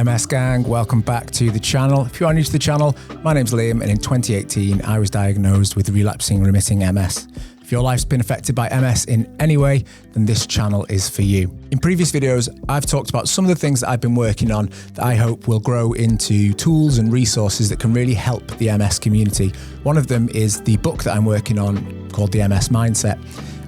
MS gang, welcome back to the channel. If you are new to the channel, my name's Liam and in 2018 I was diagnosed with relapsing remitting MS. If your life's been affected by MS in any way, then this channel is for you. In previous videos, I've talked about some of the things that I've been working on that I hope will grow into tools and resources that can really help the MS community. One of them is the book that I'm working on called The MS Mindset.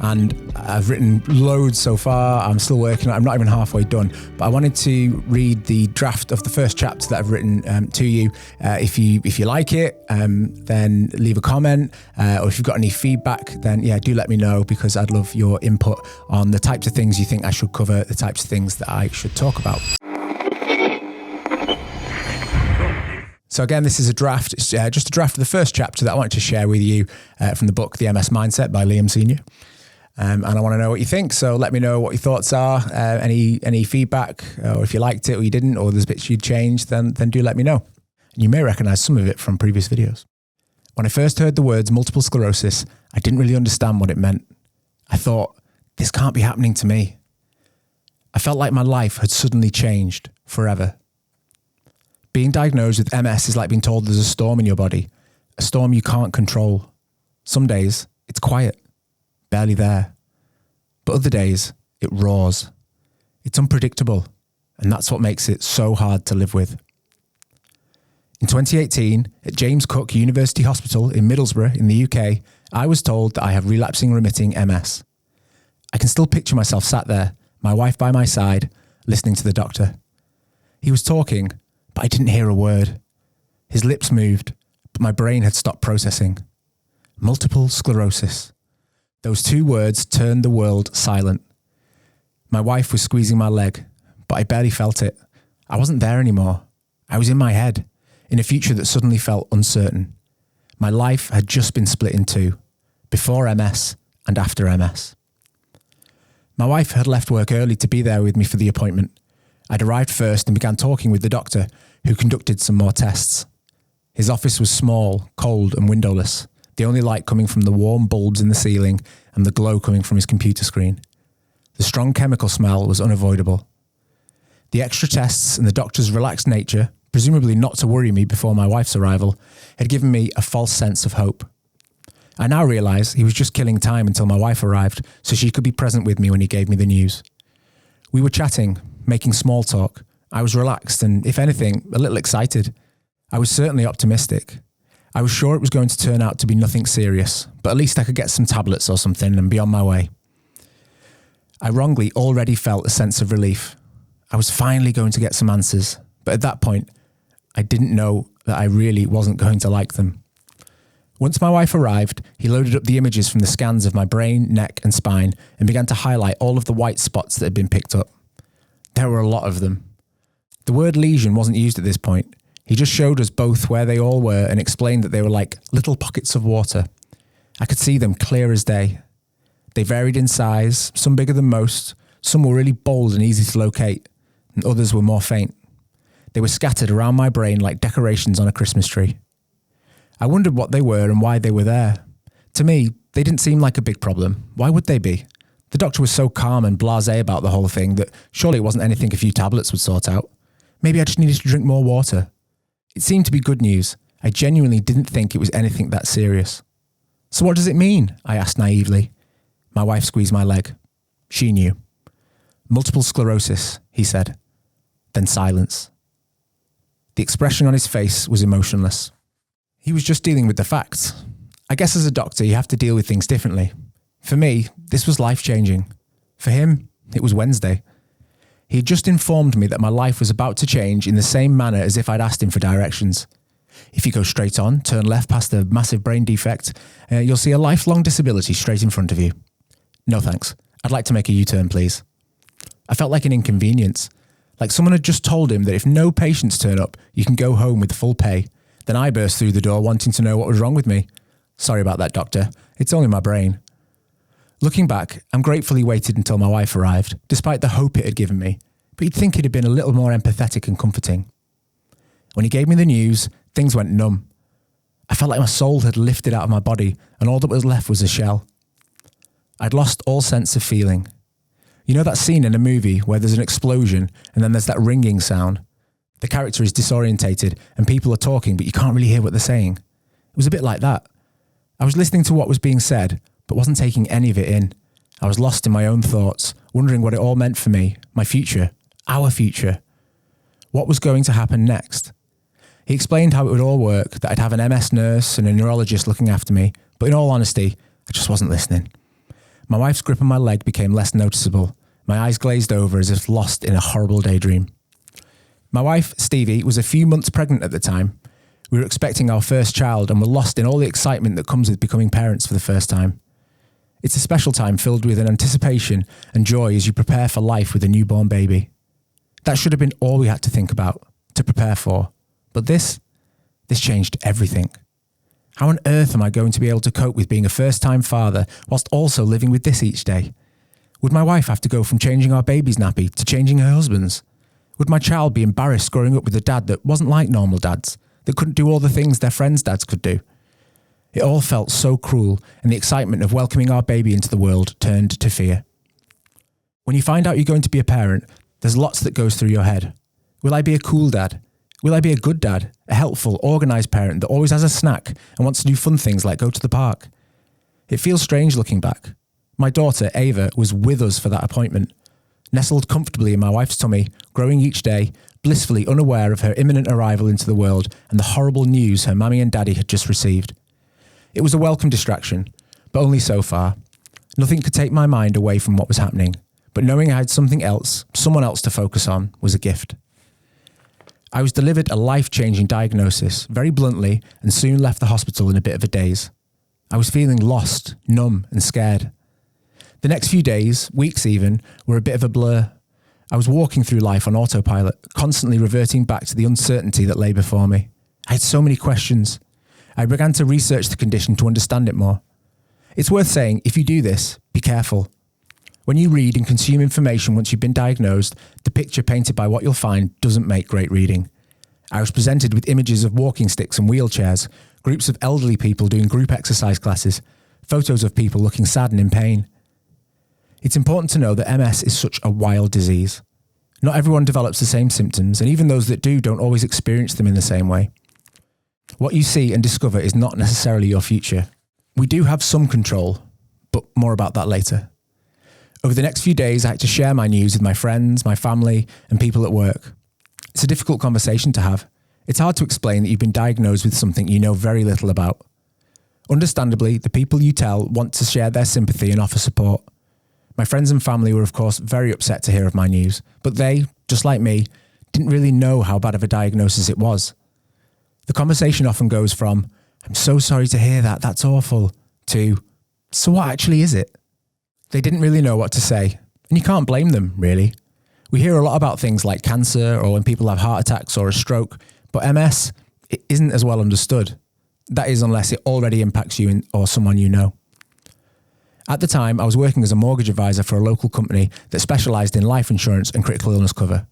And I've written loads so far. I'm still working on it. I'm not even halfway done, but I wanted to read the draft of the first chapter that I've written to you. If you like it, then leave a comment, or if you've got any feedback, then yeah, do let me know, because I'd love your input on the types of things you think I should cover, the types of things that I should talk about. So again, this is a draft. It's just a draft of the first chapter that I wanted to share with you from the book, The MS Mindset by Liam Sr. And I want to know what you think. So let me know what your thoughts are, any feedback, or if you liked it or you didn't, or there's bits you'd change, then do let me know. And you may recognize some of it from previous videos. When I first heard the words multiple sclerosis, I didn't really understand what it meant. I thought, this can't be happening to me. I felt like my life had suddenly changed forever. Being diagnosed with MS is like being told there's a storm in your body, a storm you can't control. Some days it's quiet, barely there. But other days, it roars. It's unpredictable, and that's what makes it so hard to live with. In 2018, at James Cook University Hospital in Middlesbrough in the UK, I was told that I have relapsing remitting MS. I can still picture myself sat there, my wife by my side, listening to the doctor. He was talking, but I didn't hear a word. His lips moved, but my brain had stopped processing. Multiple sclerosis. Those two words turned the world silent. My wife was squeezing my leg, but I barely felt it. I wasn't there anymore. I was in my head, in a future that suddenly felt uncertain. My life had just been split in two, before MS and after MS. My wife had left work early to be there with me for the appointment. I'd arrived first and began talking with the doctor, who conducted some more tests. His office was small, cold and windowless, the only light coming from the warm bulbs in the ceiling and the glow coming from his computer screen. The strong chemical smell was unavoidable. The extra tests and the doctor's relaxed nature, presumably not to worry me before my wife's arrival, had given me a false sense of hope. I now realise he was just killing time until my wife arrived so she could be present with me when he gave me the news. We were chatting, making small talk. I was relaxed and, if anything, a little excited. I was certainly optimistic. I was sure it was going to turn out to be nothing serious, but at least I could get some tablets or something and be on my way. I wrongly already felt a sense of relief. I was finally going to get some answers, but at that point, I didn't know that I really wasn't going to like them. Once my wife arrived, he loaded up the images from the scans of my brain, neck and spine and began to highlight all of the white spots that had been picked up. There were a lot of them. The word lesion wasn't used at this point. He just showed us both where they all were and explained that they were like little pockets of water. I could see them clear as day. They varied in size, some bigger than most, some were really bold and easy to locate, and others were more faint. They were scattered around my brain like decorations on a Christmas tree. I wondered what they were and why they were there. To me, they didn't seem like a big problem. Why would they be? The doctor was so calm and blasé about the whole thing that surely it wasn't anything a few tablets would sort out. Maybe I just needed to drink more water. It seemed to be good news. I genuinely didn't think it was anything that serious. So what does it mean? I asked naively. My wife squeezed my leg. She knew. Multiple sclerosis, he said. Then silence. The expression on his face was emotionless. He was just dealing with the facts. I guess as a doctor, you have to deal with things differently. For me, this was life-changing. For him, it was Wednesday. He had just informed me that my life was about to change in the same manner as if I'd asked him for directions. If you go straight on, turn left past the massive brain defect, you'll see a lifelong disability straight in front of you. No thanks. I'd like to make a U-turn, please. I felt like an inconvenience. Like someone had just told him that if no patients turn up, you can go home with full pay. Then I burst through the door wanting to know what was wrong with me. Sorry about that, doctor. It's only my brain. Looking back, I'm grateful he waited until my wife arrived, despite the hope it had given me, but you'd think it had been a little more empathetic and comforting. When he gave me the news, things went numb. I felt like my soul had lifted out of my body and all that was left was a shell. I'd lost all sense of feeling. You know that scene in a movie where there's an explosion and then there's that ringing sound? The character is disorientated and people are talking, but you can't really hear what they're saying. It was a bit like that. I was listening to what was being said, but wasn't taking any of it in. I was lost in my own thoughts, wondering what it all meant for me, my future, our future. What was going to happen next? He explained how it would all work, that I'd have an MS nurse and a neurologist looking after me, but in all honesty, I just wasn't listening. My wife's grip on my leg became less noticeable. My eyes glazed over as if lost in a horrible daydream. My wife, Stevie, was a few months pregnant at the time. We were expecting our first child and were lost in all the excitement that comes with becoming parents for the first time. It's a special time filled with an anticipation and joy as you prepare for life with a newborn baby. That should have been all we had to think about, to prepare for. But this changed everything. How on earth am I going to be able to cope with being a first-time father whilst also living with this each day? Would my wife have to go from changing our baby's nappy to changing her husband's? Would my child be embarrassed growing up with a dad that wasn't like normal dads, that couldn't do all the things their friends' dads could do? It all felt so cruel, and the excitement of welcoming our baby into the world turned to fear. When you find out you're going to be a parent, there's lots that goes through your head. Will I be a cool dad? Will I be a good dad? A helpful, organised parent that always has a snack and wants to do fun things like go to the park? It feels strange looking back. My daughter, Ava, was with us for that appointment, nestled comfortably in my wife's tummy, growing each day, blissfully unaware of her imminent arrival into the world and the horrible news her mummy and daddy had just received. It was a welcome distraction, but only so far. Nothing could take my mind away from what was happening, but knowing I had something else, someone else to focus on, was a gift. I was delivered a life-changing diagnosis, very bluntly, and soon left the hospital in a bit of a daze. I was feeling lost, numb, and scared. The next few days, weeks even, were a bit of a blur. I was walking through life on autopilot, constantly reverting back to the uncertainty that lay before me. I had so many questions. I began to research the condition to understand it more. It's worth saying, if you do this, be careful. When you read and consume information once you've been diagnosed, the picture painted by what you'll find doesn't make great reading. I was presented with images of walking sticks and wheelchairs, groups of elderly people doing group exercise classes, photos of people looking sad and in pain. It's important to know that MS is such a wild disease. Not everyone develops the same symptoms, and even those that do don't always experience them in the same way. What you see and discover is not necessarily your future. We do have some control, but more about that later. Over the next few days, I had to share my news with my friends, my family, and people at work. It's a difficult conversation to have. It's hard to explain that you've been diagnosed with something you know very little about. Understandably, the people you tell want to share their sympathy and offer support. My friends and family were, of course, very upset to hear of my news, but they, just like me, didn't really know how bad of a diagnosis it was. The conversation often goes from, "I'm so sorry to hear that, that's awful," to, "So what actually is it?" They didn't really know what to say, and you can't blame them, really. We hear a lot about things like cancer or when people have heart attacks or a stroke, but MS, it isn't as well understood. That is, unless it already impacts you or someone you know. At the time, I was working as a mortgage advisor for a local company that specialised in life insurance and critical illness cover.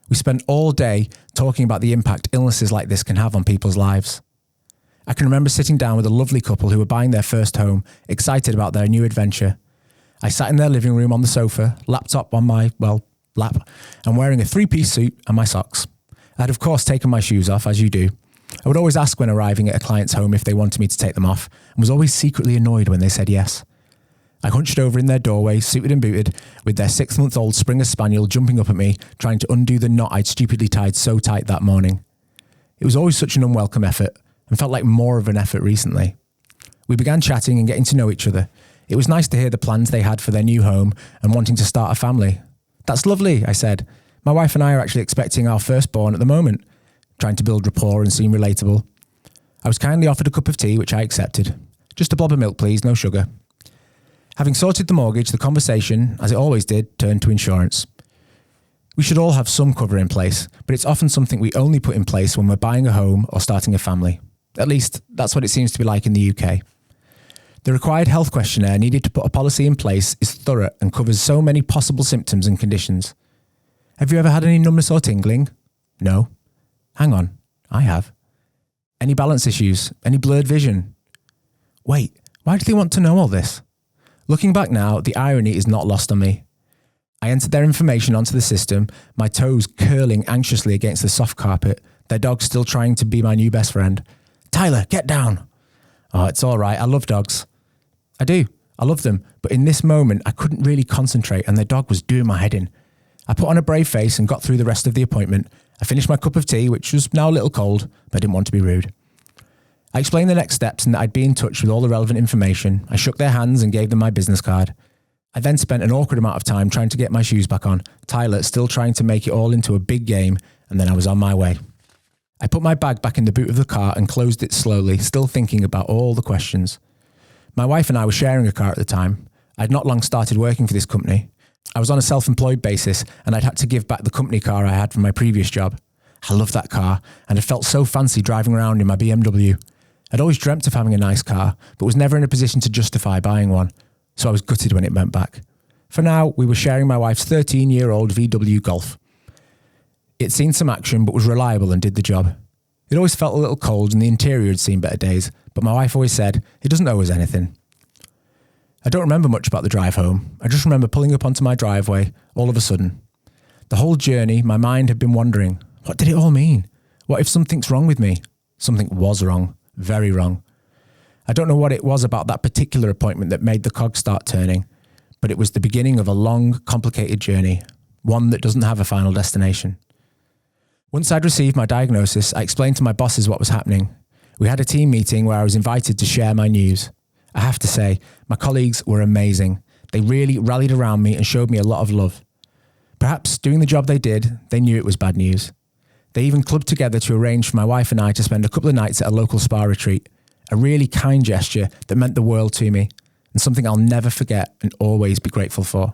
We spent all day talking about the impact illnesses like this can have on people's lives. I can remember sitting down with a lovely couple who were buying their first home, excited about their new adventure. I sat in their living room on the sofa, laptop on my, lap, and wearing a three-piece suit and my socks. I had, of course, taken my shoes off, as you do. I would always ask when arriving at a client's home if they wanted me to take them off, and was always secretly annoyed when they said yes. I hunched over in their doorway, suited and booted, with their 6-month-old Springer Spaniel jumping up at me, trying to undo the knot I'd stupidly tied so tight that morning. It was always such an unwelcome effort, and felt like more of an effort recently. We began chatting and getting to know each other. It was nice to hear the plans they had for their new home and wanting to start a family. "That's lovely," I said. "My wife and I are actually expecting our firstborn at the moment," trying to build rapport and seem relatable. I was kindly offered a cup of tea, which I accepted. "Just a blob of milk, please, no sugar." Having sorted the mortgage, the conversation, as it always did, turned to insurance. We should all have some cover in place, but it's often something we only put in place when we're buying a home or starting a family. At least, that's what it seems to be like in the UK. The required health questionnaire needed to put a policy in place is thorough and covers so many possible symptoms and conditions. Have you ever had any numbness or tingling? No. Hang on, I have. Any balance issues? Any blurred vision? Wait, why do they want to know all this? Looking back now, the irony is not lost on me. I entered their information onto the system, my toes curling anxiously against the soft carpet, their dog still trying to be my new best friend. "Tyler, get down." "Oh, it's all right. I love dogs." I do. I love them. But in this moment, I couldn't really concentrate and the dog was doing my head in. I put on a brave face and got through the rest of the appointment. I finished my cup of tea, which was now a little cold, but I didn't want to be rude. I explained the next steps and that I'd be in touch with all the relevant information. I shook their hands and gave them my business card. I then spent an awkward amount of time trying to get my shoes back on, Tyler still trying to make it all into a big game, and then I was on my way. I put my bag back in the boot of the car and closed it slowly, still thinking about all the questions. My wife and I were sharing a car at the time. I'd not long started working for this company. I was on a self-employed basis and I'd had to give back the company car I had from my previous job. I loved that car and it felt so fancy driving around in my BMW. I'd always dreamt of having a nice car, but was never in a position to justify buying one. So I was gutted when it went back. For now, we were sharing my wife's 13-year-old VW Golf. It'd seen some action, but was reliable and did the job. It always felt a little cold and the interior had seen better days, but my wife always said, it doesn't owe us anything. I don't remember much about the drive home. I just remember pulling up onto my driveway all of a sudden. The whole journey, my mind had been wondering, what did it all mean? What if something's wrong with me? Something was wrong, very wrong. I don't know what it was about that particular appointment that made the cogs start turning, but it was the beginning of a long, complicated journey, one that doesn't have a final destination. Once I'd received my diagnosis, I explained to my bosses what was happening. We had a team meeting where I was invited to share my news. I have to say, my colleagues were amazing. They really rallied around me and showed me a lot of love. Perhaps doing the job they did, they knew it was bad news. They even clubbed together to arrange for my wife and I to spend a couple of nights at a local spa retreat, a really kind gesture that meant the world to me, and something I'll never forget and always be grateful for.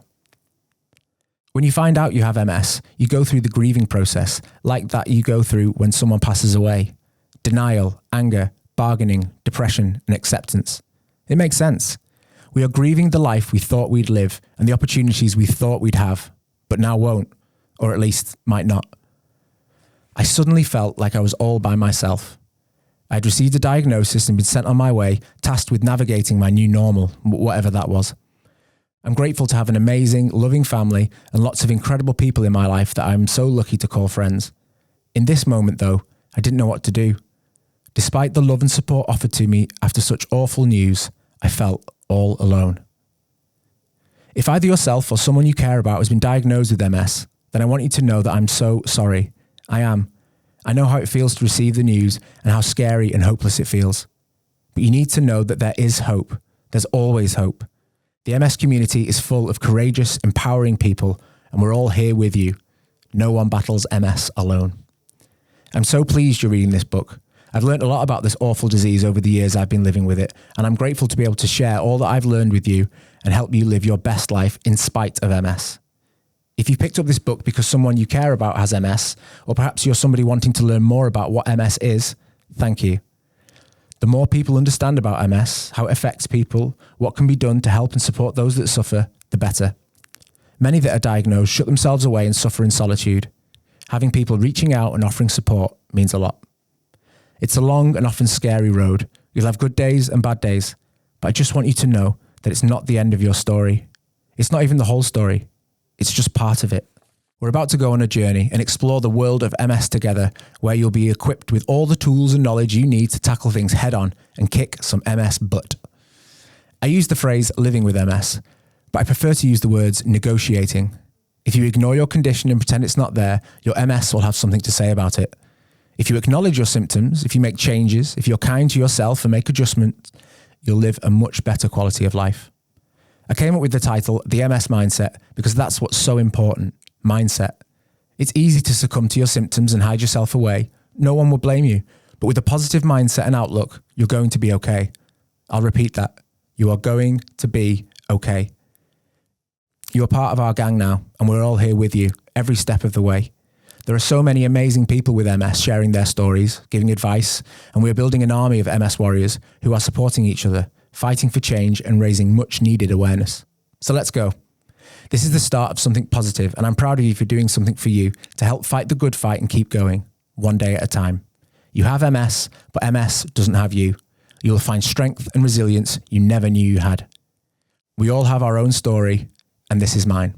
When you find out you have MS, you go through the grieving process, like that you go through when someone passes away. Denial, anger, bargaining, depression, and acceptance. It makes sense. We are grieving the life we thought we'd live and the opportunities we thought we'd have, but now won't, or at least might not. I suddenly felt like I was all by myself. I had received a diagnosis and been sent on my way, tasked with navigating my new normal, whatever that was. I'm grateful to have an amazing, loving family and lots of incredible people in my life that I'm so lucky to call friends. In this moment, though, I didn't know what to do. Despite the love and support offered to me after such awful news, I felt all alone. If either yourself or someone you care about has been diagnosed with MS, then I want you to know that I'm so sorry. I am. I know how it feels to receive the news and how scary and hopeless it feels. But you need to know that there is hope. There's always hope. The MS community is full of courageous, empowering people, and we're all here with you. No one battles MS alone. I'm so pleased you're reading this book. I've learned a lot about this awful disease over the years I've been living with it, and I'm grateful to be able to share all that I've learned with you and help you live your best life in spite of MS. If you picked up this book because someone you care about has MS, or perhaps you're somebody wanting to learn more about what MS is, thank you. The more people understand about MS, how it affects people, what can be done to help and support those that suffer, the better. Many that are diagnosed shut themselves away and suffer in solitude. Having people reaching out and offering support means a lot. It's a long and often scary road. You'll have good days and bad days, but I just want you to know that it's not the end of your story. It's not even the whole story. It's just part of it. We're about to go on a journey and explore the world of MS together, where you'll be equipped with all the tools and knowledge you need to tackle things head on and kick some MS butt. I use the phrase living with MS, but I prefer to use the words negotiating. If you ignore your condition and pretend it's not there, your MS will have something to say about it. If you acknowledge your symptoms, if you make changes, if you're kind to yourself and make adjustments, you'll live a much better quality of life. I came up with the title, The MS Mindset, because that's what's so important. Mindset. It's easy to succumb to your symptoms and hide yourself away. No one will blame you. But with a positive mindset and outlook, you're going to be okay. I'll repeat that. You are going to be okay. You're part of our gang now, and we're all here with you, every step of the way. There are so many amazing people with MS sharing their stories, giving advice, and we're building an army of MS warriors who are supporting each other, fighting for change and raising much needed awareness. So let's go. This is the start of something positive, and I'm proud of you for doing something for you to help fight the good fight and keep going, one day at a time. You have MS, but MS doesn't have you. You'll find strength and resilience you never knew you had. We all have our own story, and this is mine.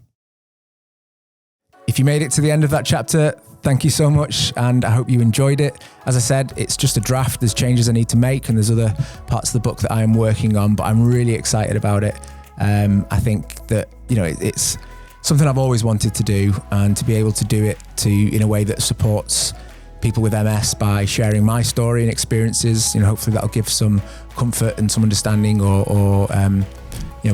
If you made it to the end of that chapter, thank you so much, and I hope you enjoyed it. As I said, it's just a draft. There's changes I need to make, and there's other parts of the book that I am working on, but I'm really excited about it. I think that, it's something I've always wanted to do, and to be able to do it in a way that supports people with MS by sharing my story and experiences, hopefully that'll give some comfort and some understanding, or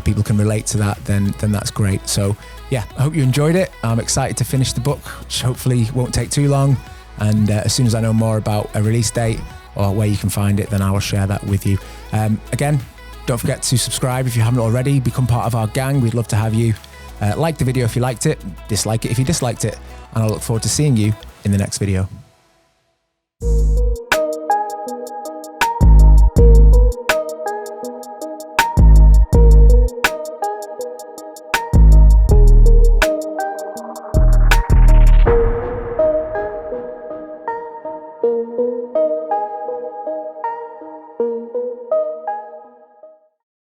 people can relate to that, then that's great. So yeah, I hope you enjoyed it. I'm excited to finish the book, which hopefully won't take too long. And as soon as I know more about a release date or where you can find it, then I will share that with you. Again, don't forget to subscribe if you haven't already. Become part of our gang. We'd love to have you. Like the video if you liked it, dislike it if you disliked it, and I look forward to seeing you in the next video. Thank you.